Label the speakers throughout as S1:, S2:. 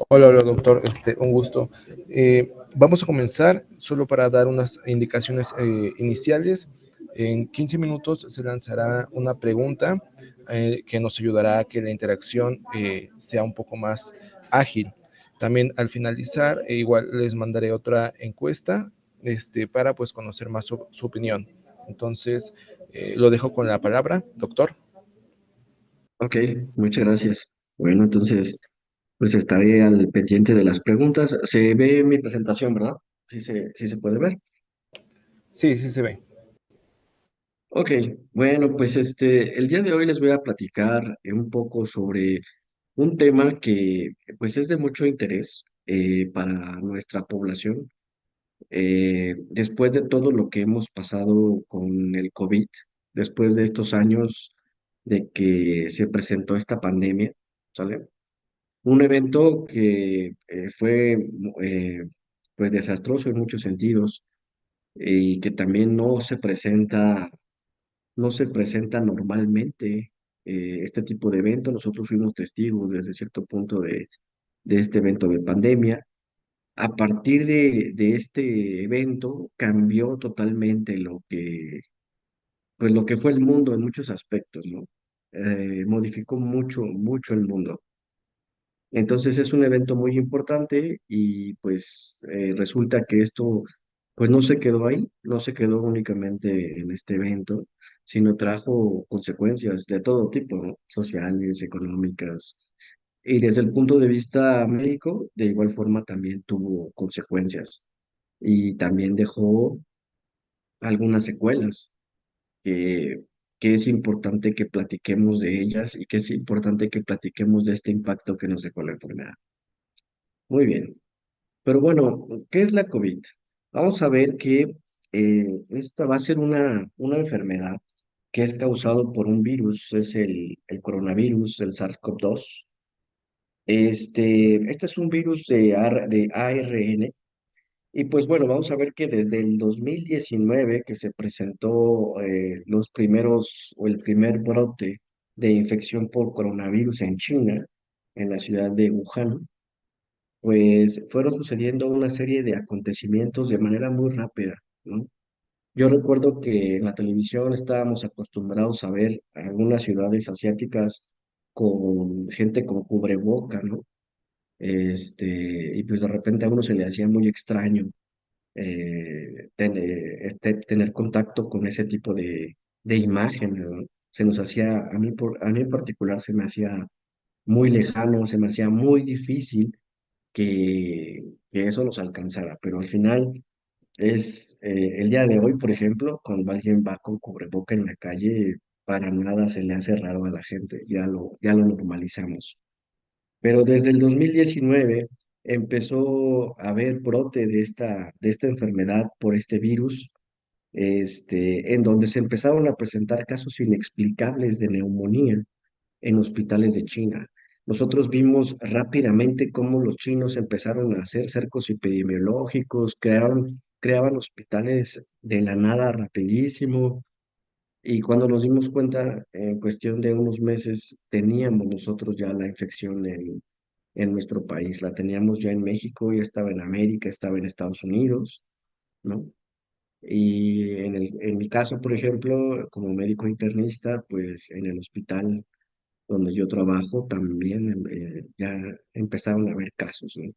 S1: Hola, hola, doctor. Un gusto. Vamos a comenzar solo para dar unas indicaciones iniciales. En 15 minutos se lanzará una pregunta que nos ayudará a que la interacción sea un poco más ágil. También al finalizar, igual les mandaré otra encuesta para pues conocer más su opinión. Entonces, lo dejo con la palabra, doctor.
S2: Ok, muchas gracias. Bueno, entonces, pues estaré al pendiente de las preguntas. Se ve mi presentación, ¿verdad? Sí se puede ver.
S1: Sí, sí se ve.
S2: Ok, bueno, pues el día de hoy les voy a platicar un poco sobre un tema que pues es de mucho interés para nuestra población. Después de todo lo que hemos pasado con el COVID, después de estos años de que se presentó esta pandemia, ¿sale? Un evento que fue eh, pues desastroso en muchos sentidos y que también no se presenta normalmente este tipo de evento. Nosotros fuimos testigos desde cierto punto de este evento de pandemia. A partir de este evento cambió totalmente lo que fue el mundo en muchos aspectos, ¿no? Modificó mucho, mucho el mundo. Entonces es un evento muy importante y pues resulta que esto pues no se quedó ahí, no se quedó únicamente en este evento, sino trajo consecuencias de todo tipo, ¿no? Sociales, económicas, y desde el punto de vista médico, de igual forma también tuvo consecuencias y también dejó algunas secuelas que, que es importante que platiquemos de ellas y que es importante que platiquemos de este impacto que nos dejó la enfermedad. Muy bien. Pero bueno, ¿qué es la COVID? Vamos a ver que esta va a ser una enfermedad que es causado por un virus, es el coronavirus, el SARS-CoV-2. Este es un virus de ARN. Y pues bueno, vamos a ver que desde el 2019 que se presentó los primeros o el primer brote de infección por coronavirus en China, en la ciudad de Wuhan, pues fueron sucediendo una serie de acontecimientos de manera muy rápida, ¿no? Yo recuerdo que en la televisión estábamos acostumbrados a ver algunas ciudades asiáticas con gente con cubreboca, ¿no? Y pues de repente a uno se le hacía muy extraño tener contacto con ese tipo de imágenes, ¿no? Se nos hacía, a mí en particular se me hacía muy lejano, se me hacía muy difícil que eso nos alcanzara, pero al final el día de hoy, por ejemplo, cuando alguien va con cubreboca en la calle, para nada se le hace raro a la gente, ya lo normalizamos. Pero desde el 2019 empezó a haber brote de esta enfermedad por este virus, en donde se empezaron a presentar casos inexplicables de neumonía en hospitales de China. Nosotros vimos rápidamente cómo los chinos empezaron a hacer cercos epidemiológicos, creaban hospitales de la nada rapidísimo, y cuando nos dimos cuenta, en cuestión de unos meses, teníamos nosotros ya la infección en nuestro país. La teníamos ya en México, ya estaba en América, estaba en Estados Unidos, ¿no? Y en mi caso, por ejemplo, como médico internista, pues en el hospital donde yo trabajo también ya empezaron a haber casos, ¿no?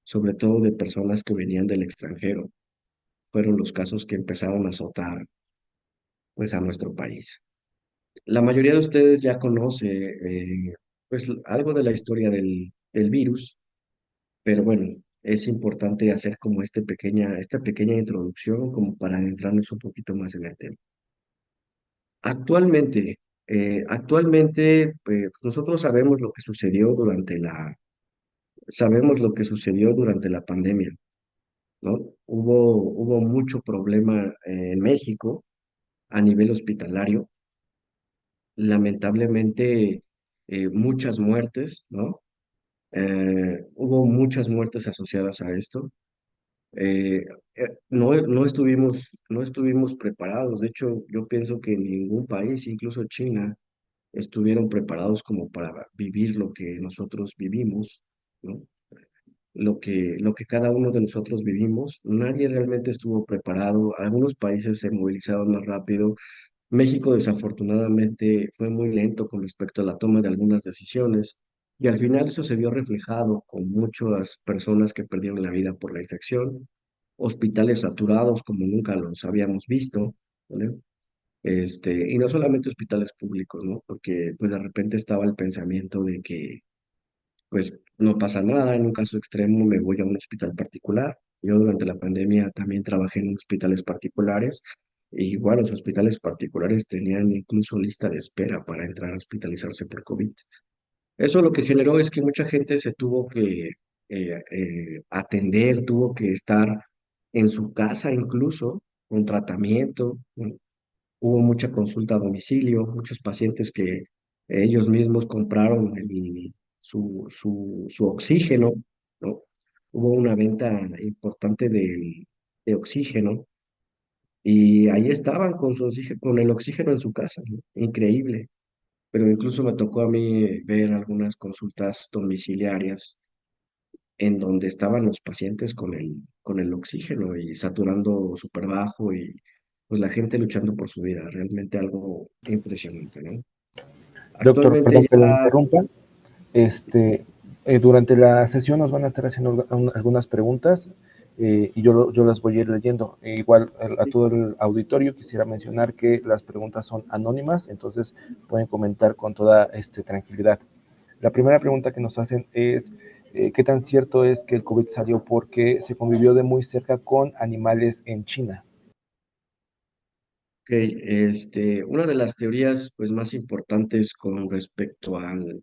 S2: Sobre todo de personas que venían del extranjero. Fueron los casos que empezaron a azotar pues a nuestro país. La mayoría de ustedes ya conoce pues algo de la historia del virus, pero bueno, es importante hacer como esta pequeña introducción como para adentrarnos un poquito más en el tema. Actualmente, pues nosotros sabemos lo que sucedió durante la pandemia, ¿no? Hubo mucho problema en México a nivel hospitalario, lamentablemente muchas muertes, ¿no? Hubo muchas muertes asociadas a esto. Eh, no estuvimos preparados. De hecho, yo pienso que ningún país, incluso China, estuvieron preparados como para vivir lo que nosotros vivimos, ¿no? lo que cada uno de nosotros vivimos. Nadie realmente estuvo preparado. Algunos países se movilizaron más rápido. México desafortunadamente fue muy lento con respecto a la toma de algunas decisiones y al final eso se vio reflejado con muchas personas que perdieron la vida por la infección, hospitales saturados como nunca los habíamos visto, ¿vale? Y no solamente hospitales públicos, ¿no? Porque pues de repente estaba el pensamiento de que pues no pasa nada, en un caso extremo me voy a un hospital particular. Yo durante la pandemia también trabajé en hospitales particulares y igual los hospitales particulares tenían incluso lista de espera para entrar a hospitalizarse por COVID. Eso lo que generó es que mucha gente se tuvo que atender, tuvo que estar en su casa incluso con tratamiento, ¿no? Hubo mucha consulta a domicilio, muchos pacientes que ellos mismos compraron su oxígeno, ¿no? Hubo una venta importante de oxígeno y ahí estaban con su oxígeno, con el oxígeno en su casa, ¿no? Increíble. Pero incluso me tocó a mí ver algunas consultas domiciliarias en donde estaban los pacientes con el oxígeno y saturando súper bajo y pues la gente luchando por su vida, realmente algo impresionante, ¿no?
S1: Doctor,
S2: Actualmente
S1: perdón que lo
S2: ya,
S1: interrumpa. Este, durante la sesión nos van a estar haciendo algunas preguntas y yo las voy a ir leyendo. Igual a todo el auditorio quisiera mencionar que las preguntas son anónimas, entonces pueden comentar con toda tranquilidad. La primera pregunta que nos hacen es, ¿qué tan cierto es que el COVID salió porque se convivió de muy cerca con animales en China?
S2: una de las teorías pues más importantes con respecto al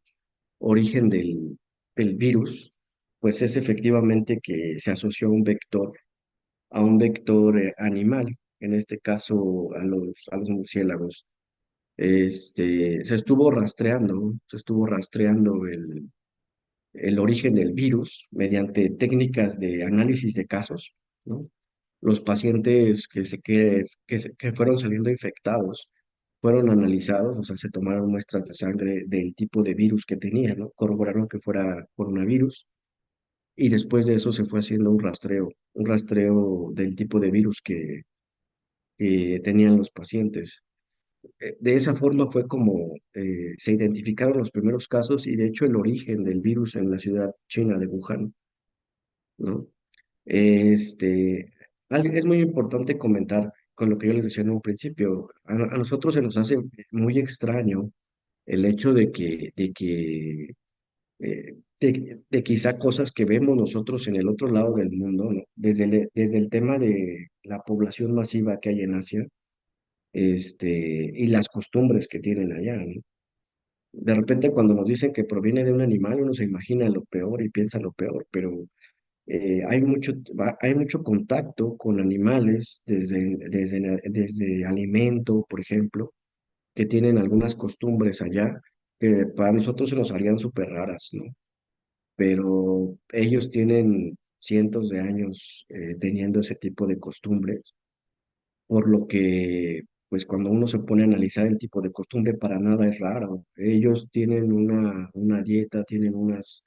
S2: origen del virus, pues es efectivamente que se asoció a un vector animal, en este caso a los murciélagos. Se estuvo rastreando el origen del virus mediante técnicas de análisis de casos, ¿no? Los pacientes que fueron saliendo infectados fueron analizados, o sea, se tomaron muestras de sangre del tipo de virus que tenían, ¿no? Corroboraron que fuera coronavirus y después de eso se fue haciendo un rastreo del tipo de virus que tenían los pacientes. De esa forma fue como se identificaron los primeros casos y de hecho el origen del virus en la ciudad china de Wuhan, ¿no? Este, es muy importante comentar con lo que yo les decía en un principio. A nosotros se nos hace muy extraño el hecho de quizá cosas que vemos nosotros en el otro lado del mundo, ¿no? Desde el tema de la población masiva que hay en Asia, y las costumbres que tienen allá, ¿no? De repente cuando nos dicen que proviene de un animal, uno se imagina lo peor y piensa lo peor, pero hay mucho contacto con animales, desde alimento, por ejemplo, que tienen algunas costumbres allá que para nosotros se nos harían súper raras, ¿no? Pero ellos tienen cientos de años teniendo ese tipo de costumbres, por lo que, pues cuando uno se pone a analizar el tipo de costumbre, para nada es raro. Ellos tienen una dieta, tienen unas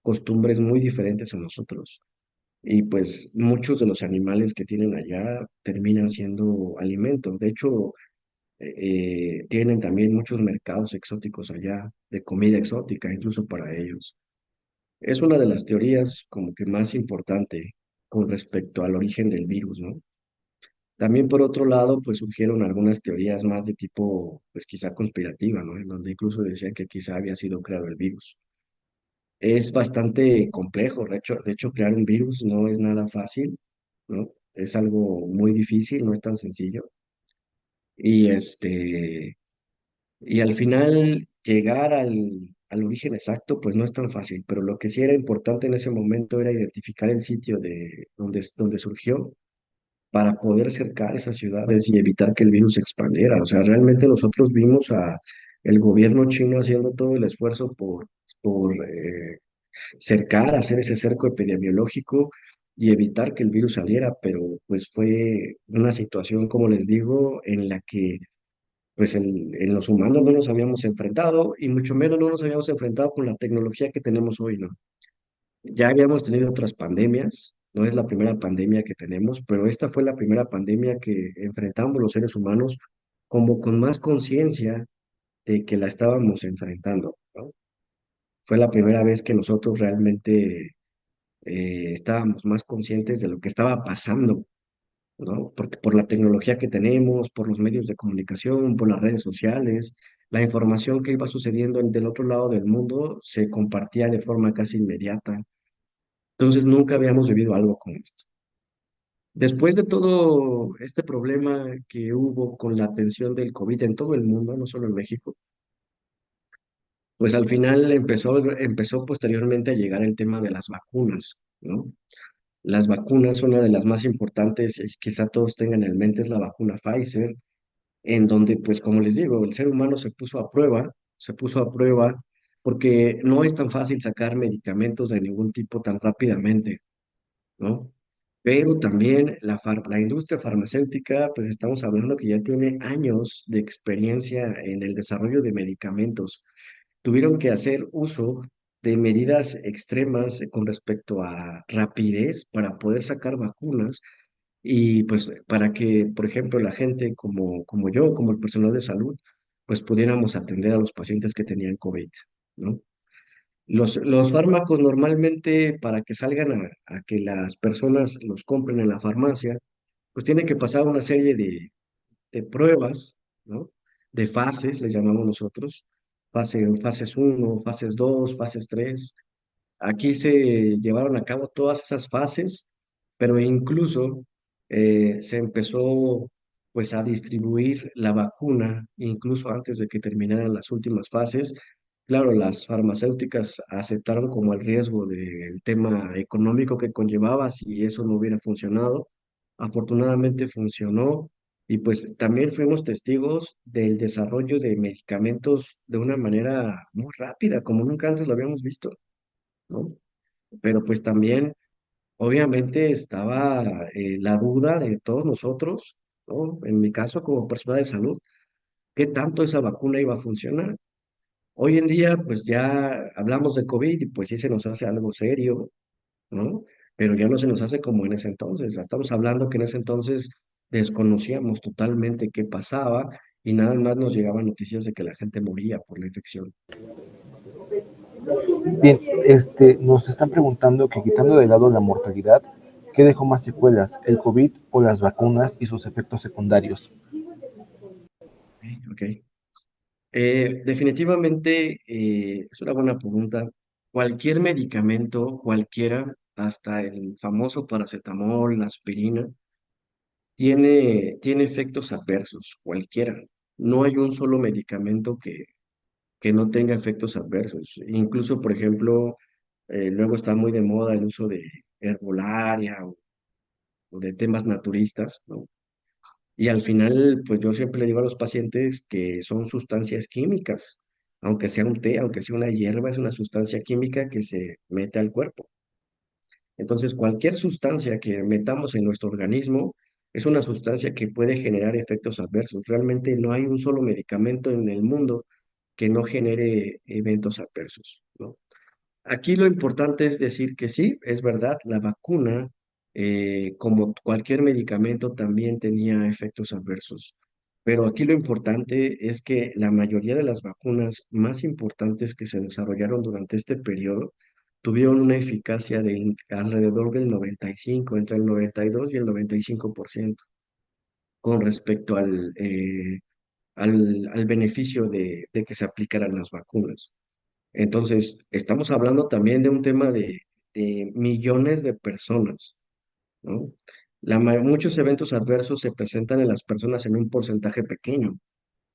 S2: costumbres muy diferentes a nosotros. Y pues muchos de los animales que tienen allá terminan siendo alimento. De hecho, tienen también muchos mercados exóticos allá, de comida exótica, incluso para ellos. Es una de las teorías como que más importante con respecto al origen del virus, ¿no? También por otro lado, pues surgieron algunas teorías más de tipo, pues quizá conspirativa, ¿no? En donde incluso decían que quizá había sido creado el virus. Es bastante complejo, de hecho, crear un virus no es nada fácil, ¿no? Es algo muy difícil, no es tan sencillo. Y y al final llegar al origen exacto, pues no es tan fácil, pero lo que sí era importante en ese momento era identificar el sitio donde surgió para poder cercar esas ciudades y evitar que el virus se expandiera. O sea, realmente nosotros vimos a el gobierno chino haciendo todo el esfuerzo por cercar, hacer ese cerco epidemiológico y evitar que el virus saliera, pero pues fue una situación, como les digo, en la que pues en los humanos no nos habíamos enfrentado y mucho menos no nos habíamos enfrentado con la tecnología que tenemos hoy, ¿no? Ya habíamos tenido otras pandemias, no es la primera pandemia que tenemos, pero esta fue la primera pandemia que enfrentamos los seres humanos como con más conciencia de que la estábamos enfrentando, ¿no? Fue la primera vez que nosotros realmente estábamos más conscientes de lo que estaba pasando, ¿no? Porque por la tecnología que tenemos, por los medios de comunicación, por las redes sociales, la información que iba sucediendo del otro lado del mundo se compartía de forma casi inmediata. Entonces nunca habíamos vivido algo como esto. Después de todo este problema que hubo con la atención del COVID en todo el mundo, no solo en México, pues al final empezó posteriormente a llegar el tema de las vacunas, ¿no? Las vacunas, una de las más importantes, quizá todos tengan en mente, es la vacuna Pfizer, en donde, pues como les digo, el ser humano se puso a prueba, porque no es tan fácil sacar medicamentos de ningún tipo tan rápidamente, ¿no? Pero también la industria farmacéutica, pues estamos hablando que ya tiene años de experiencia en el desarrollo de medicamentos. Tuvieron que hacer uso de medidas extremas con respecto a rapidez para poder sacar vacunas y pues para que, por ejemplo, la gente como yo, como el personal de salud, pues pudiéramos atender a los pacientes que tenían COVID, ¿no? Los fármacos normalmente para que salgan a que las personas los compren en la farmacia, pues tienen que pasar una serie de pruebas, ¿no? De fases, les llamamos nosotros, fases uno, fases 2, fases 3. Aquí se llevaron a cabo todas esas fases, pero incluso se empezó pues a distribuir la vacuna, incluso antes de que terminaran las últimas fases. Claro, las farmacéuticas aceptaron como el riesgo del tema económico que conllevaba si eso no hubiera funcionado. Afortunadamente funcionó y pues también fuimos testigos del desarrollo de medicamentos de una manera muy rápida, como nunca antes lo habíamos visto, ¿no? Pero pues también, obviamente, estaba la duda de todos nosotros, ¿no? En mi caso, como persona de salud, ¿qué tanto esa vacuna iba a funcionar? Hoy en día, pues ya hablamos de COVID y pues sí se nos hace algo serio, ¿no? Pero ya no se nos hace como en ese entonces. Estamos hablando que en ese entonces desconocíamos totalmente qué pasaba y nada más nos llegaban noticias de que la gente moría por la infección.
S1: Bien, nos están preguntando que quitando de lado la mortalidad, ¿qué dejó más secuelas, el COVID o las vacunas y sus efectos secundarios?
S2: Ok. Definitivamente es una buena pregunta. Cualquier medicamento, cualquiera, hasta el famoso paracetamol, la aspirina, tiene efectos adversos, cualquiera. No hay un solo medicamento que no tenga efectos adversos. Incluso, por ejemplo, luego está muy de moda el uso de herbolaria o de temas naturistas, ¿no? Y al final, pues yo siempre le digo a los pacientes que son sustancias químicas, aunque sea un té, aunque sea una hierba, es una sustancia química que se mete al cuerpo. Entonces, cualquier sustancia que metamos en nuestro organismo es una sustancia que puede generar efectos adversos. Realmente no hay un solo medicamento en el mundo que no genere eventos adversos, ¿no? Aquí lo importante es decir que sí, es verdad, la vacuna, como cualquier medicamento, también tenía efectos adversos. Pero aquí lo importante es que la mayoría de las vacunas más importantes que se desarrollaron durante este periodo tuvieron una eficacia de alrededor del 95, entre el 92 y el 95% con respecto al beneficio de que se aplicaran las vacunas. Entonces, estamos hablando también de un tema de millones de personas, ¿no? Muchos eventos adversos se presentan en las personas en un porcentaje pequeño,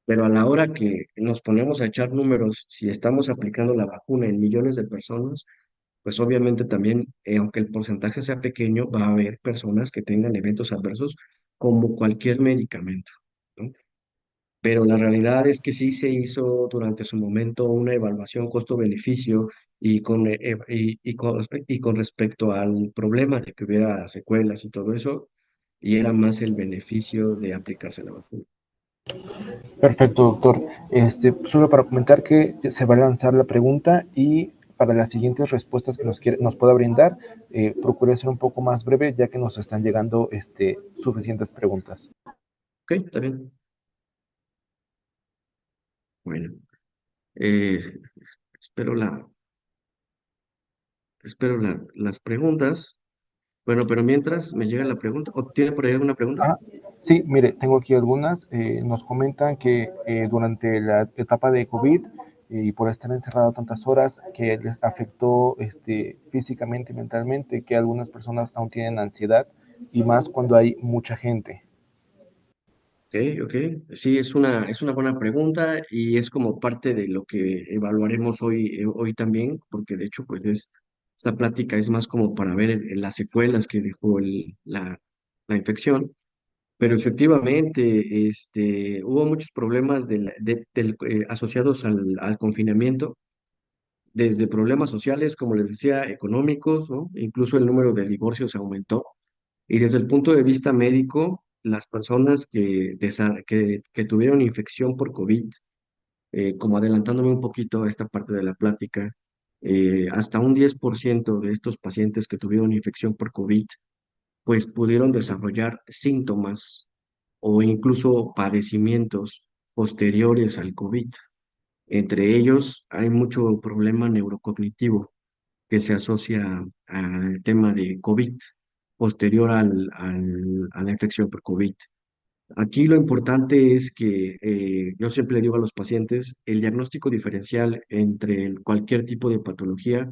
S2: pero a la hora que nos ponemos a echar números, si estamos aplicando la vacuna en millones de personas, pues obviamente también, aunque el porcentaje sea pequeño, va a haber personas que tengan eventos adversos como cualquier medicamento, ¿no? Pero la realidad es que sí se hizo durante su momento una evaluación costo-beneficio y con respecto al problema de que hubiera secuelas y todo eso, y era más el beneficio de aplicarse la vacuna.
S1: Perfecto, doctor. Solo para comentar que se va a lanzar la pregunta y para las siguientes respuestas que nos pueda brindar, procure ser un poco más breve, ya que nos están llegando suficientes preguntas.
S2: Ok, está bien. Bueno, eh, espero las preguntas. Bueno, pero mientras me llega la pregunta, ¿o tiene por ahí alguna pregunta?
S1: Ah, sí, mire, tengo aquí algunas. Nos comentan que durante la etapa de COVID y por estar encerrado tantas horas, que les afectó físicamente y mentalmente, que algunas personas aún tienen ansiedad y más cuando hay mucha gente.
S2: Ok, ok. Sí, es una buena pregunta y es como parte de lo que evaluaremos hoy también, porque de hecho, pues esta plática es más como para ver las secuelas que dejó la infección. Pero efectivamente, hubo muchos problemas asociados al confinamiento, desde problemas sociales, como les decía, económicos, ¿no? Incluso el número de divorcios aumentó. Y desde el punto de vista médico, las personas que tuvieron infección por COVID, como adelantándome un poquito a esta parte de la plática, hasta un 10% de estos pacientes que tuvieron infección por COVID, pues pudieron desarrollar síntomas o incluso padecimientos posteriores al COVID. Entre ellos hay mucho problema neurocognitivo que se asocia al tema de COVID, posterior a la infección por COVID. Aquí lo importante es que yo siempre le digo a los pacientes, el diagnóstico diferencial entre cualquier tipo de patología,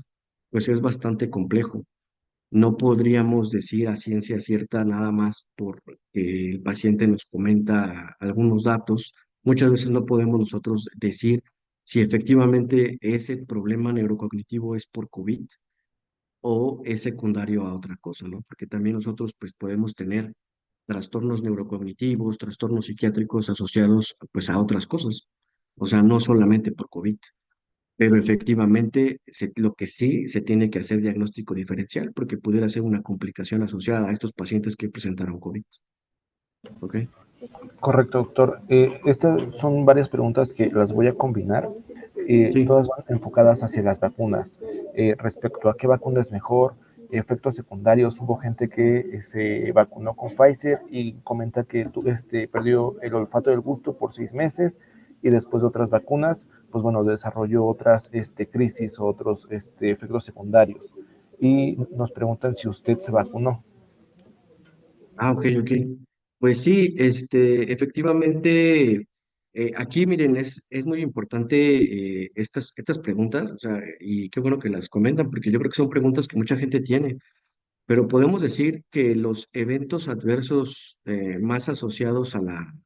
S2: pues es bastante complejo. No podríamos decir a ciencia cierta nada más porque el paciente nos comenta algunos datos. Muchas veces no podemos nosotros decir si efectivamente ese problema neurocognitivo es por COVID o es secundario a otra cosa, ¿no? Porque también nosotros pues podemos tener trastornos neurocognitivos, trastornos psiquiátricos asociados pues a otras cosas, o sea, no solamente por COVID, pero efectivamente lo que sí se tiene que hacer diagnóstico diferencial porque pudiera ser una complicación asociada a estos pacientes que presentaron COVID, ¿ok?
S1: Correcto, doctor. Estas son varias preguntas que las voy a combinar.
S2: Sí.
S1: Todas van enfocadas hacia las vacunas. Respecto a qué vacuna es mejor, efectos secundarios. Hubo gente que se vacunó con Pfizer y comenta que perdió el olfato del gusto por 6 meses y después de otras vacunas, pues bueno, desarrolló otras crisis o otros efectos secundarios. Y nos preguntan si usted se vacunó.
S2: Ah, ok, ok. Pues sí, efectivamente, aquí miren, es muy importante estas preguntas, o sea, y qué bueno que las comentan, porque yo creo que son preguntas que mucha gente tiene, pero podemos decir que los eventos adversos más asociados a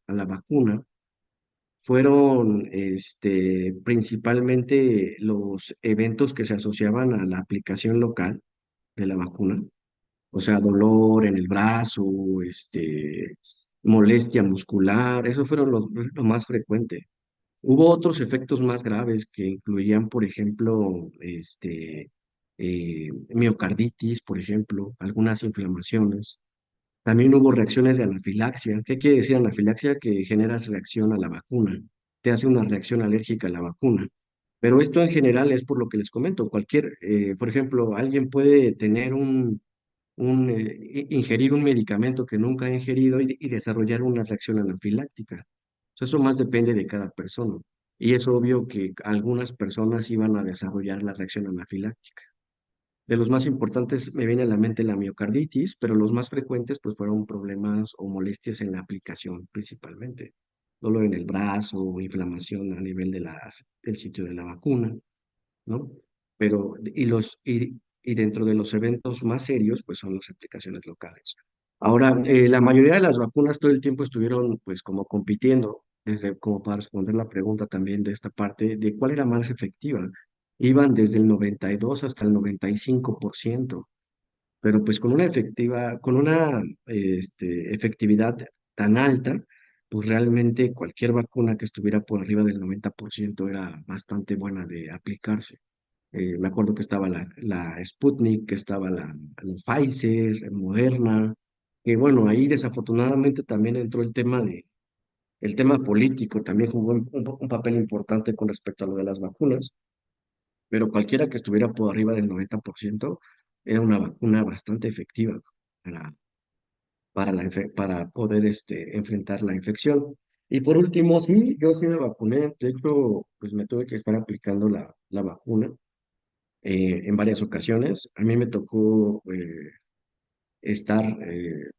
S2: la vacuna fueron principalmente los eventos que se asociaban a la aplicación local de la vacuna, o sea, dolor en el brazo, molestia muscular, esos fueron lo más frecuente. Hubo otros efectos más graves que incluían, por ejemplo, miocarditis, por ejemplo, algunas inflamaciones. También hubo reacciones de anafilaxia. ¿Qué quiere decir anafilaxia? Que generas reacción a la vacuna, te hace una reacción alérgica a la vacuna. Pero esto en general es por lo que les comento. Por ejemplo, alguien puede tener ingerir un medicamento que nunca ha ingerido y desarrollar una reacción anafiláctica. Eso más depende de cada persona. Y es obvio que algunas personas iban a desarrollar la reacción anafiláctica. De los más importantes me viene a la mente la miocarditis, pero los más frecuentes pues fueron problemas o molestias en la aplicación principalmente. Dolor en el brazo, inflamación a nivel del sitio de la vacuna, ¿no? Y dentro de los eventos más serios, pues son las aplicaciones locales. Ahora, la mayoría de las vacunas todo el tiempo estuvieron, pues, como compitiendo, como para responder la pregunta también de esta parte, de cuál era más efectiva. Iban desde el 92 hasta el 95%, pero pues con una efectividad tan alta, pues realmente cualquier vacuna que estuviera por arriba del 90% era bastante buena de aplicarse. Me acuerdo que estaba la Sputnik, que estaba la Pfizer, Moderna, que bueno, ahí desafortunadamente también entró el tema político, también jugó un papel importante con respecto a lo de las vacunas, pero cualquiera que estuviera por arriba del 90% era una vacuna bastante efectiva para, para poder enfrentar la infección. Y por último, sí, yo sí me vacuné. De hecho, pues me tuve que estar aplicando la vacuna en varias ocasiones. A mí me tocó estar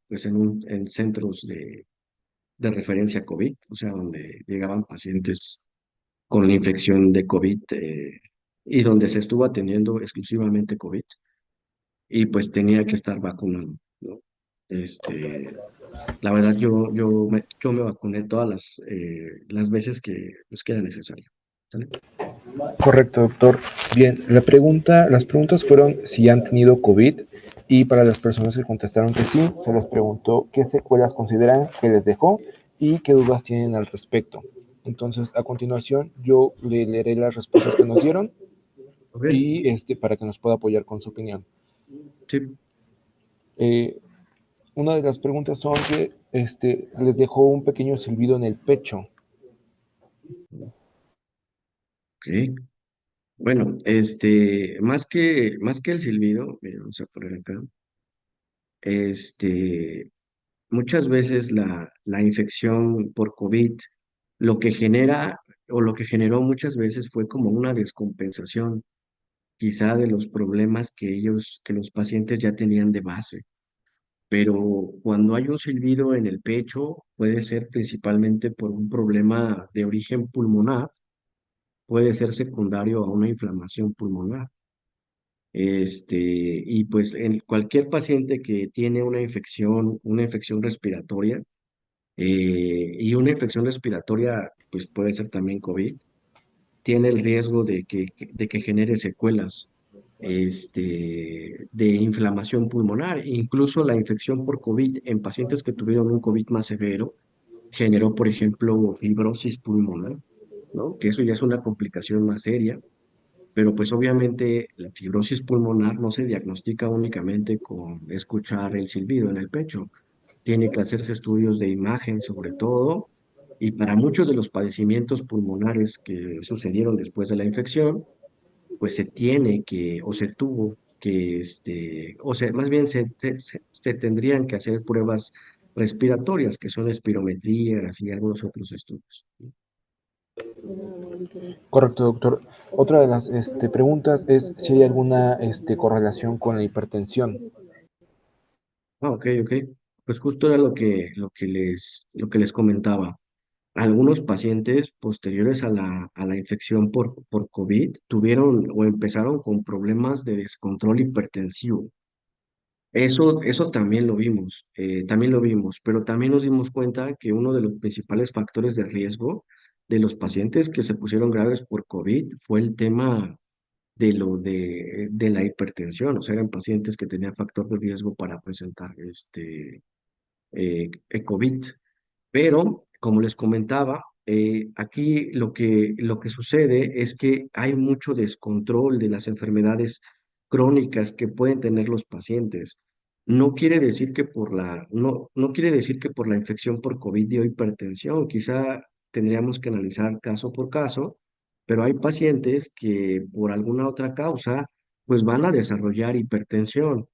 S2: pues en centros de referencia COVID, o sea, donde llegaban pacientes con la infección de COVID y donde se estuvo atendiendo exclusivamente COVID y pues tenía que estar vacunado, ¿no? Este, la verdad, yo me vacuné todas las veces pues, que era necesario. ¿Sale?
S1: Correcto, doctor. Bien, las preguntas fueron si han tenido COVID y para las personas que contestaron que sí, se les preguntó qué secuelas consideran que les dejó y qué dudas tienen al respecto. Entonces, a continuación, yo le leeré las respuestas que nos dieron
S2: Ok,
S1: y para que nos pueda apoyar con su opinión.
S2: sí,
S1: Eh, una de las preguntas son que les dejó un pequeño silbido en el pecho.
S2: ok. Bueno, más que el silbido, mira, vamos a poner acá, este, muchas veces la infección por COVID lo que genera o lo que generó muchas veces fue como una descompensación quizá de los problemas que los pacientes ya tenían de base. Pero cuando hay un silbido en el pecho, puede ser principalmente por un problema de origen pulmonar, puede ser secundario a una inflamación pulmonar. Y pues en cualquier paciente que tiene una infección respiratoria, y una infección respiratoria, pues puede ser también COVID, tiene el riesgo de que genere secuelas de inflamación pulmonar. Incluso la infección por COVID en pacientes que tuvieron un COVID más severo generó, por ejemplo, fibrosis pulmonar, ¿no? Que eso ya es una complicación más seria, pero pues obviamente la fibrosis pulmonar no se diagnostica únicamente con escuchar el silbido en el pecho. Tiene que hacerse estudios de imagen sobre todo, y para muchos de los padecimientos pulmonares que sucedieron después de la infección, pues se tiene que, o se tuvo que, o sea, más bien se tendrían que hacer pruebas respiratorias, que son espirometrías y algunos otros estudios.
S1: Correcto, doctor. Otra de las preguntas es si hay alguna correlación con la hipertensión.
S2: Ah, ok, ok. Pues justo era lo que les comentaba. Algunos pacientes posteriores a a la infección por COVID tuvieron o empezaron con problemas de descontrol hipertensivo. Eso también lo vimos, pero también nos dimos cuenta que uno de los principales factores de riesgo de los pacientes que se pusieron graves por COVID fue el tema de la hipertensión, o sea, eran pacientes que tenían factor de riesgo para presentar COVID. Pero, como les comentaba, aquí lo que sucede es que hay mucho descontrol de las enfermedades crónicas que pueden tener los pacientes. No quiere decir que por la infección por COVID dio hipertensión. Quizá tendríamos que analizar caso por caso, pero hay pacientes que por alguna otra causa, pues van a desarrollar hipertensión,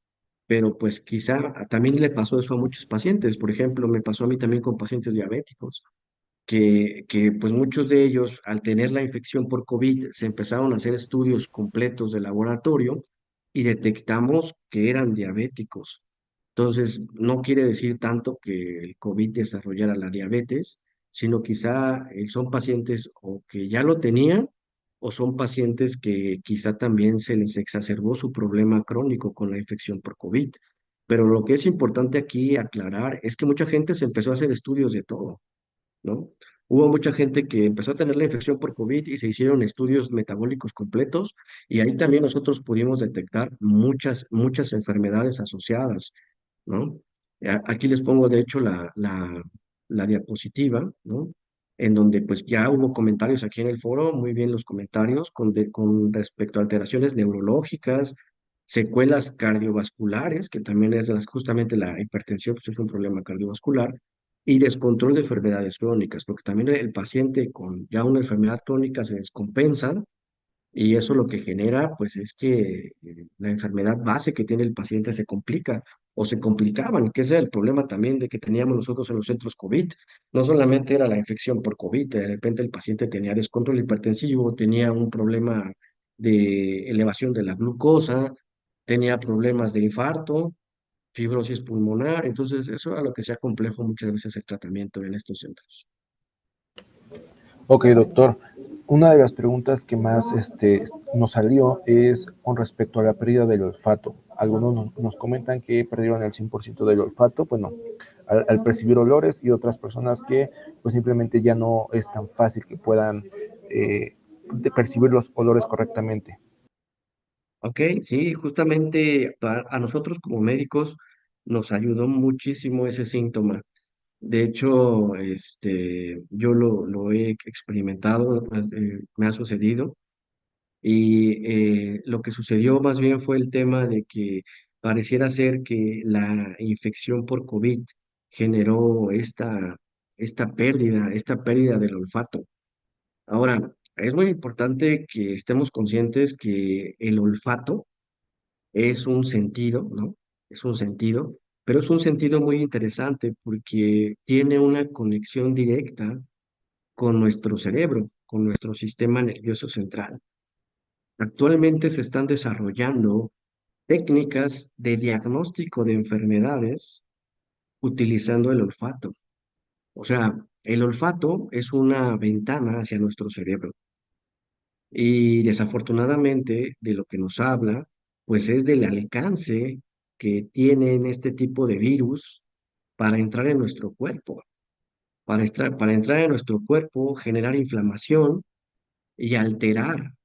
S2: pero pues quizá también le pasó eso a muchos pacientes. Por ejemplo, me pasó a mí también con pacientes diabéticos, que pues muchos de ellos al tener la infección por COVID se empezaron a hacer estudios completos de laboratorio y detectamos que eran diabéticos. Entonces, no quiere decir tanto que el COVID desarrollara la diabetes, sino quizá son pacientes o que ya lo tenían o son pacientes que quizá también se les exacerbó su problema crónico con la infección por COVID. Pero lo que es importante aquí aclarar es que mucha gente se empezó a hacer estudios de todo, ¿no? Hubo mucha gente que empezó a tener la infección por COVID y se hicieron estudios metabólicos completos, y ahí también nosotros pudimos detectar muchas enfermedades asociadas, ¿no? Aquí les pongo de hecho la diapositiva, ¿no? En donde pues ya hubo comentarios aquí en el foro, muy bien los comentarios con respecto a alteraciones neurológicas, secuelas cardiovasculares, que también justamente la hipertensión pues es un problema cardiovascular, y descontrol de enfermedades crónicas, porque también el paciente con ya una enfermedad crónica se descompensa Y eso lo que genera, pues, es que la enfermedad base que tiene el paciente se complica o se complicaban, que ese es el problema también de que teníamos nosotros en los centros COVID. No solamente era la infección por COVID, de repente el paciente tenía descontrol hipertensivo, tenía un problema de elevación de la glucosa, tenía problemas de infarto, fibrosis pulmonar, entonces eso era lo que sea complejo muchas veces el tratamiento en estos centros.
S1: Ok, doctor. Una de las preguntas que más nos salió es con respecto a la pérdida del olfato. Algunos nos comentan que perdieron el 100% del olfato, bueno, al percibir olores, y otras personas que pues simplemente ya no es tan fácil que puedan percibir los olores correctamente.
S2: Ok, sí, justamente a nosotros como médicos nos ayudó muchísimo ese síntoma. De hecho, yo lo he experimentado, me ha sucedido, y lo que sucedió más bien fue el tema de que pareciera ser que la infección por COVID generó esta pérdida del olfato. Ahora, es muy importante que estemos conscientes que el olfato es un sentido, ¿no? Es un sentido, pero es un sentido muy interesante porque tiene una conexión directa con nuestro cerebro, con nuestro sistema nervioso central. Actualmente se están desarrollando técnicas de diagnóstico de enfermedades utilizando el olfato. O sea, el olfato es una ventana hacia nuestro cerebro. Y desafortunadamente de lo que nos habla, pues es del alcance que tienen este tipo de virus para entrar en nuestro cuerpo, para entrar en nuestro cuerpo, generar inflamación y alterar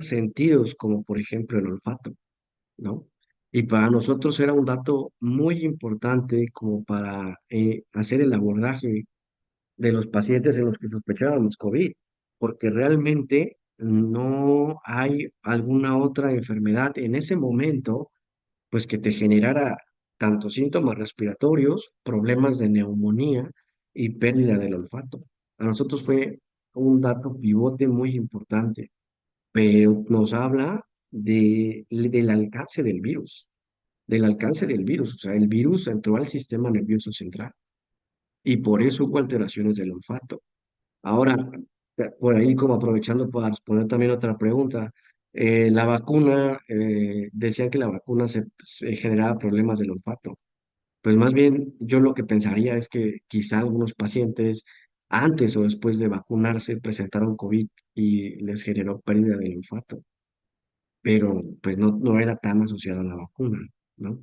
S2: sentidos como por ejemplo el olfato, ¿no? Y para nosotros era un dato muy importante como para hacer el abordaje de los pacientes en los que sospechábamos COVID, porque realmente no hay alguna otra enfermedad en ese momento, pues que te generara tanto síntomas respiratorios, problemas de neumonía y pérdida del olfato. A nosotros fue un dato pivote muy importante, pero nos habla del alcance del virus, o sea, el virus entró al sistema nervioso central y por eso hubo alteraciones del olfato. Ahora, por ahí como aprovechando para responder también otra pregunta, la vacuna, decían que la vacuna se generaba problemas del olfato. Pues más bien yo lo que pensaría es que quizá algunos pacientes antes o después de vacunarse presentaron COVID y les generó pérdida del olfato, pero pues no era tan asociado a la vacuna, ¿no?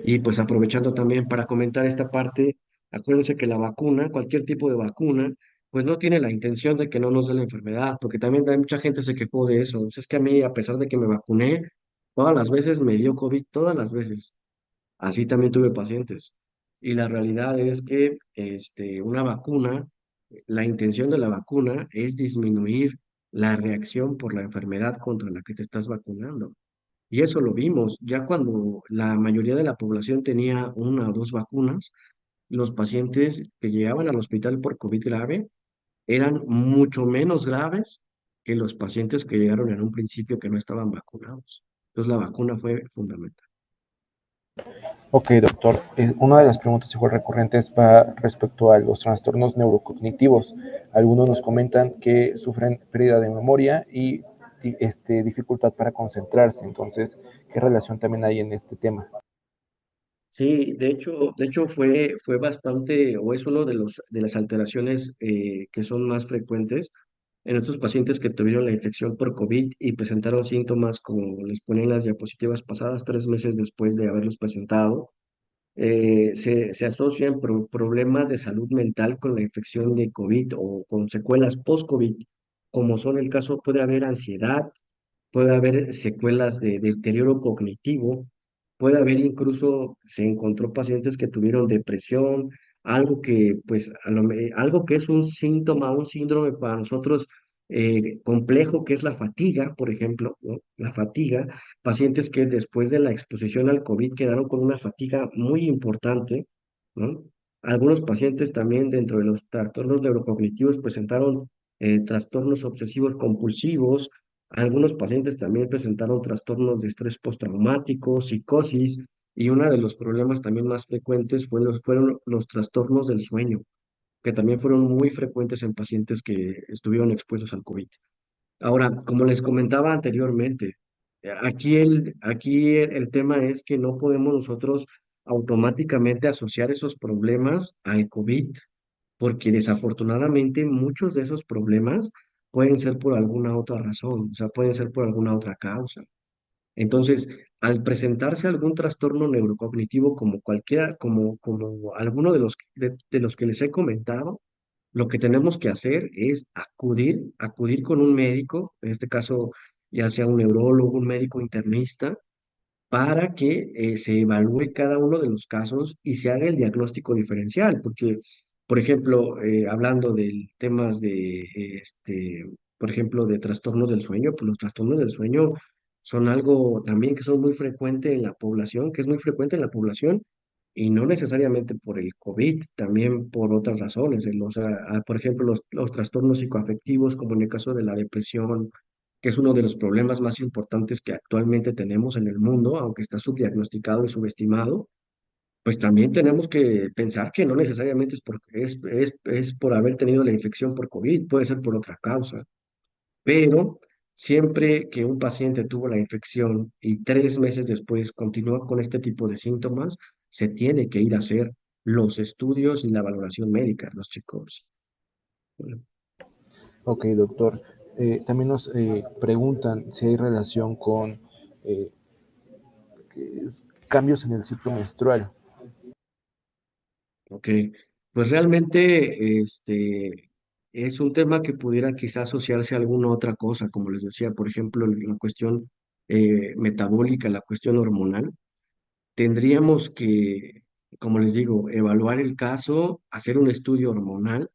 S2: Y pues aprovechando también para comentar esta parte, acuérdense que la vacuna, cualquier tipo de vacuna, pues no tiene la intención de que no nos dé la enfermedad, porque también hay mucha gente se quejó de eso. Pues es que a mí, a pesar de que me vacuné, todas las veces me dio COVID, todas las veces. Así también tuve pacientes. Y la realidad es que una vacuna, la intención de la vacuna es disminuir la reacción por la enfermedad contra la que te estás vacunando. Y eso lo vimos, ya cuando la mayoría de la población tenía una o dos vacunas, los pacientes que llegaban al hospital por COVID grave eran mucho menos graves que los pacientes que llegaron en un principio que no estaban vacunados. Entonces la vacuna fue fundamental.
S1: Ok, doctor. Una de las preguntas igual recurrentes va respecto a los trastornos neurocognitivos. Algunos nos comentan que sufren pérdida de memoria y dificultad para concentrarse. Entonces, ¿qué relación también hay en este tema?
S2: Sí, de hecho fue bastante, o es uno de las alteraciones que son más frecuentes en estos pacientes que tuvieron la infección por COVID y presentaron síntomas como les ponen en las diapositivas pasadas, 3 meses después de haberlos presentado. Se asocian problemas de salud mental con la infección de COVID o con secuelas post-COVID, como son el caso, puede haber ansiedad, puede haber secuelas de deterioro cognitivo, puede haber incluso, se encontró pacientes que tuvieron depresión, algo que, pues, algo que es un síntoma, un síndrome para nosotros complejo, que es la fatiga, por ejemplo, ¿no? La fatiga, pacientes que después de la exposición al COVID quedaron con una fatiga muy importante, ¿no? Algunos pacientes también dentro de los trastornos neurocognitivos presentaron trastornos obsesivos compulsivos. Algunos pacientes también presentaron trastornos de estrés postraumático, psicosis, y uno de los problemas también más frecuentes fueron los trastornos del sueño, que también fueron muy frecuentes en pacientes que estuvieron expuestos al COVID. Ahora, como les comentaba anteriormente, aquí el tema es que no podemos nosotros automáticamente asociar esos problemas al COVID, porque desafortunadamente muchos de esos problemas pueden ser por alguna otra razón, o sea, pueden ser por alguna otra causa. Entonces, al presentarse algún trastorno neurocognitivo como cualquiera, como alguno de los que les he comentado, lo que tenemos que hacer es acudir con un médico, en este caso ya sea un neurólogo, un médico internista, para que se evalúe cada uno de los casos y se haga el diagnóstico diferencial, porque, por ejemplo, hablando de temas por ejemplo, de trastornos del sueño, pues los trastornos del sueño son algo también que son muy frecuente en la población, que es muy frecuente en la población, y no necesariamente por el COVID, también por otras razones. Por ejemplo, los trastornos psicoafectivos, como en el caso de la depresión, que es uno de los problemas más importantes que actualmente tenemos en el mundo, aunque está subdiagnosticado y subestimado, pues también tenemos que pensar que no necesariamente es por haber tenido la infección por COVID, puede ser por otra causa, pero siempre que un paciente tuvo la infección y 3 meses después continúa con este tipo de síntomas, se tiene que ir a hacer los estudios y la valoración médica, los check-ups.
S1: Ok, doctor. También nos preguntan si hay relación con eh, cambios en el ciclo menstrual.
S2: Ok, pues realmente es un tema que pudiera quizás asociarse a alguna otra cosa, como les decía, por ejemplo, la cuestión metabólica, la cuestión hormonal. Tendríamos que, como les digo, evaluar el caso, hacer un estudio hormonal,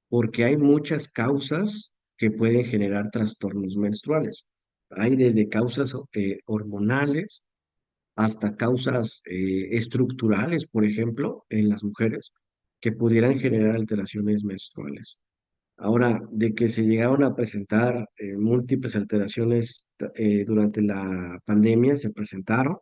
S2: porque hay muchas causas que pueden generar trastornos menstruales. Hay desde causas hormonales hasta causas estructurales, por ejemplo, en las mujeres, que pudieran generar alteraciones menstruales. Ahora, de que se llegaron a presentar múltiples alteraciones durante la pandemia, se presentaron,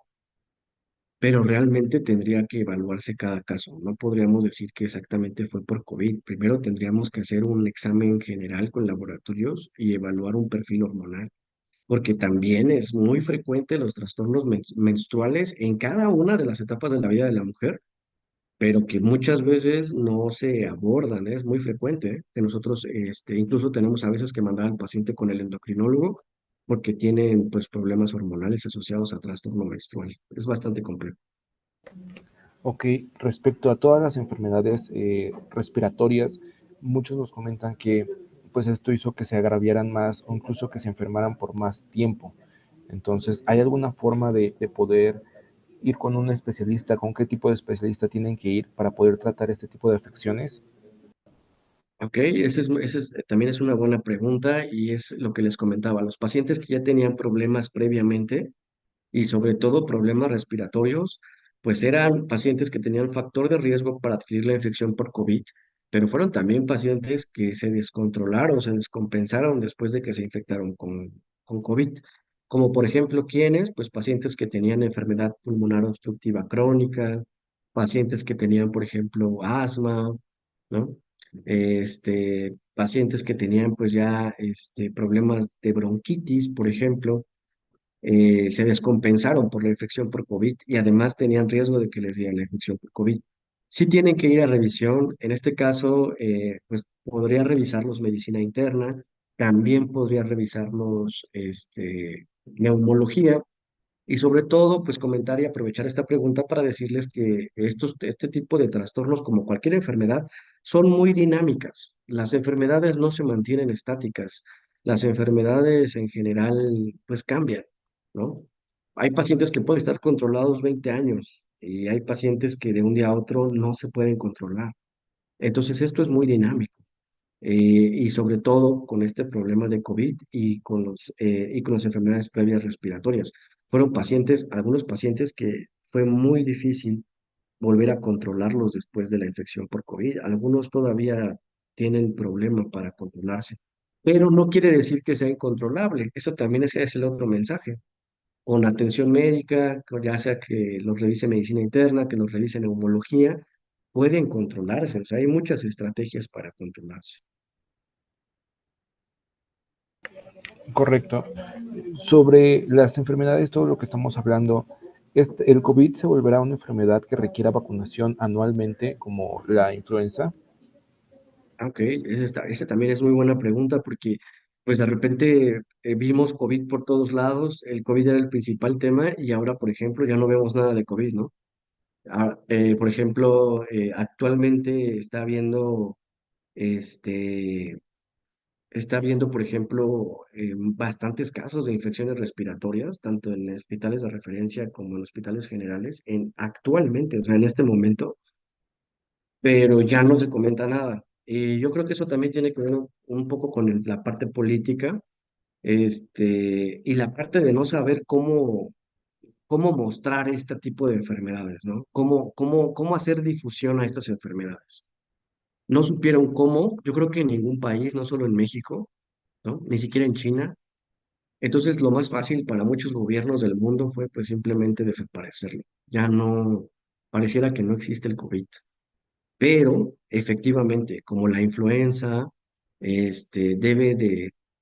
S2: pero realmente tendría que evaluarse cada caso. No podríamos decir que exactamente fue por COVID. Primero tendríamos que hacer un examen general con laboratorios y evaluar un perfil hormonal, porque también es muy frecuente los trastornos menstruales en cada una de las etapas de la vida de la mujer, pero que muchas veces no se abordan, ¿eh? Es muy frecuente, ¿eh? Que nosotros incluso tenemos a veces que mandar al paciente con el endocrinólogo porque tienen pues problemas hormonales asociados a trastorno menstrual. Es bastante complejo.
S1: Ok, respecto a todas las enfermedades respiratorias, muchos nos comentan que pues esto hizo que se agraviaran más o incluso que se enfermaran por más tiempo. Entonces, ¿hay alguna forma de poder ir con un especialista? ¿Con qué tipo de especialista tienen que ir para poder tratar este tipo de afecciones?
S2: Ok, también es una buena pregunta y es lo que les comentaba. Los pacientes que ya tenían problemas previamente, y sobre todo problemas respiratorios, pues eran pacientes que tenían factor de riesgo para adquirir la infección por COVID, pero fueron también pacientes que se descontrolaron, se descompensaron después de que se infectaron con COVID. Como por ejemplo, ¿quiénes? Pues pacientes que tenían enfermedad pulmonar obstructiva crónica, pacientes que tenían, por ejemplo, asma, ¿no? Pacientes que tenían pues ya problemas de bronquitis, por ejemplo, se descompensaron por la infección por COVID y además tenían riesgo de que les diera la infección por COVID. Sí tienen que ir a revisión, en este caso, pues podría revisarlos medicina interna, también podría revisarlos neumología, y sobre todo, pues comentar y aprovechar esta pregunta para decirles que este tipo de trastornos, como cualquier enfermedad, son muy dinámicas. Las enfermedades no se mantienen estáticas. Las enfermedades en general, pues cambian, ¿no? Hay pacientes que pueden estar controlados 20 años y hay pacientes que de un día a otro no se pueden controlar. Entonces, esto es muy dinámico y sobre todo con este problema de COVID y con las enfermedades previas respiratorias. Fueron pacientes, algunos pacientes que fue muy difícil volver a controlarlos después de la infección por COVID. Algunos todavía tienen problema para controlarse. pero no quiere decir que sea incontrolable. Eso también es el otro mensaje. Con atención médica, ya sea que los revise medicina interna, que los revise neumología, pueden controlarse. O sea, hay muchas estrategias para controlarse.
S1: Correcto. Sobre las enfermedades, todo lo que estamos hablando, ¿el COVID se volverá una enfermedad que requiera vacunación anualmente como la influenza?
S2: Ah, ok, esa también es muy buena pregunta porque pues de repente vimos COVID por todos lados, el COVID era el principal tema y ahora, por ejemplo, ya no vemos nada de COVID, ¿no? Por ejemplo, actualmente este, está habiendo, por ejemplo, bastantes casos de infecciones respiratorias, tanto en hospitales de referencia como en hospitales generales, actualmente, o sea, en este momento, pero ya no se comenta nada. Y yo creo que eso también tiene que ver un poco con la parte política, y la parte de no saber cómo mostrar este tipo de enfermedades, ¿no? Cómo hacer difusión a estas enfermedades. No supieron cómo, yo creo que en ningún país, no solo en México, ¿no? Ni siquiera en China. Entonces, lo más fácil para muchos gobiernos del mundo fue pues simplemente desaparecerlo. Ya no, pareciera que no existe el COVID. Pero efectivamente, como la influenza,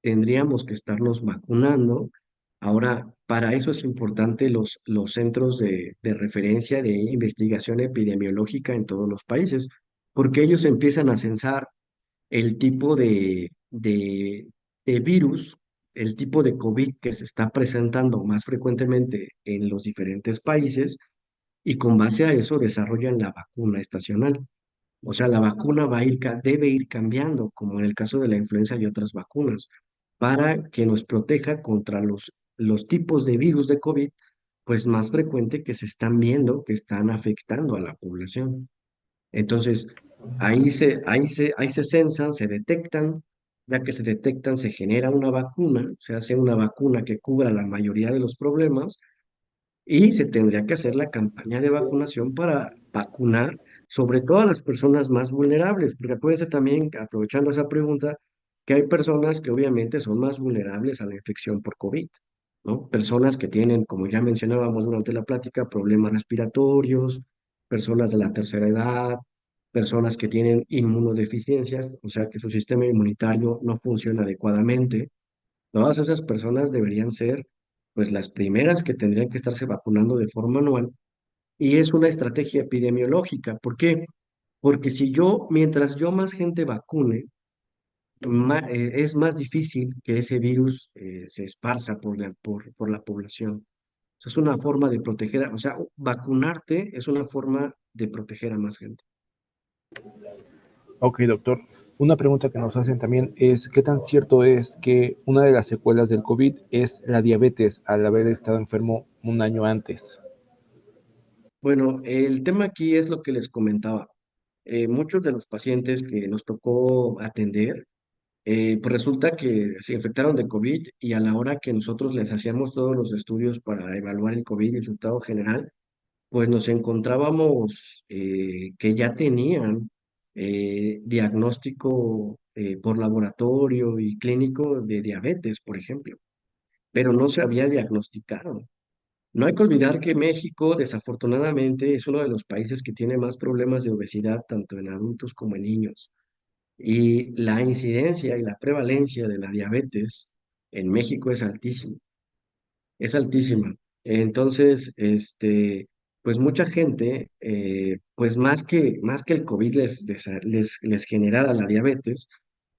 S2: tendríamos que estarnos vacunando. Ahora, para eso es importante los centros de referencia de investigación epidemiológica en todos los países, porque ellos empiezan a censar el tipo de virus, el tipo de COVID que se está presentando más frecuentemente en los diferentes países y con base a eso desarrollan la vacuna estacional. O sea, la vacuna debe ir cambiando, como en el caso de la influenza y otras vacunas, para que nos proteja contra los tipos de virus de COVID, pues más frecuente que se están viendo que están afectando a la población. Entonces, ahí se censan, se detectan, ya que se detectan, se genera una vacuna, se hace una vacuna que cubra la mayoría de los problemas y se tendría que hacer la campaña de vacunación para vacunar sobre todo a las personas más vulnerables, porque puede ser también, aprovechando esa pregunta, que hay personas que obviamente son más vulnerables a la infección por COVID, ¿no? Personas que tienen, como ya mencionábamos durante la plática, problemas respiratorios, personas de la tercera edad, personas que tienen inmunodeficiencias, o sea que su sistema inmunitario no funciona adecuadamente. Todas esas personas deberían ser, pues, las primeras que tendrían que estarse vacunando de forma anual. Y es una estrategia epidemiológica. ¿Por qué? Porque mientras yo más gente vacune, es más difícil que ese virus se esparza por la población. Eso es una forma de proteger, o sea, vacunarte es una forma de proteger a más gente.
S1: Ok, doctor. Una pregunta que nos hacen también es, ¿qué tan cierto es que una de las secuelas del COVID es la diabetes al haber estado enfermo un año antes?
S2: Bueno, el tema aquí es lo que les comentaba. Muchos de los pacientes que nos tocó atender, pues resulta que se infectaron de COVID y a la hora que nosotros les hacíamos todos los estudios para evaluar el COVID y el resultado general, pues nos encontrábamos que ya tenían diagnóstico por laboratorio y clínico de diabetes, por ejemplo, pero no se había diagnosticado. No hay que olvidar que México, desafortunadamente, es uno de los países que tiene más problemas de obesidad, tanto en adultos como en niños. Y la incidencia y la prevalencia de la diabetes en México es altísima, es altísima. Entonces, pues mucha gente, pues más que el COVID les generara la diabetes,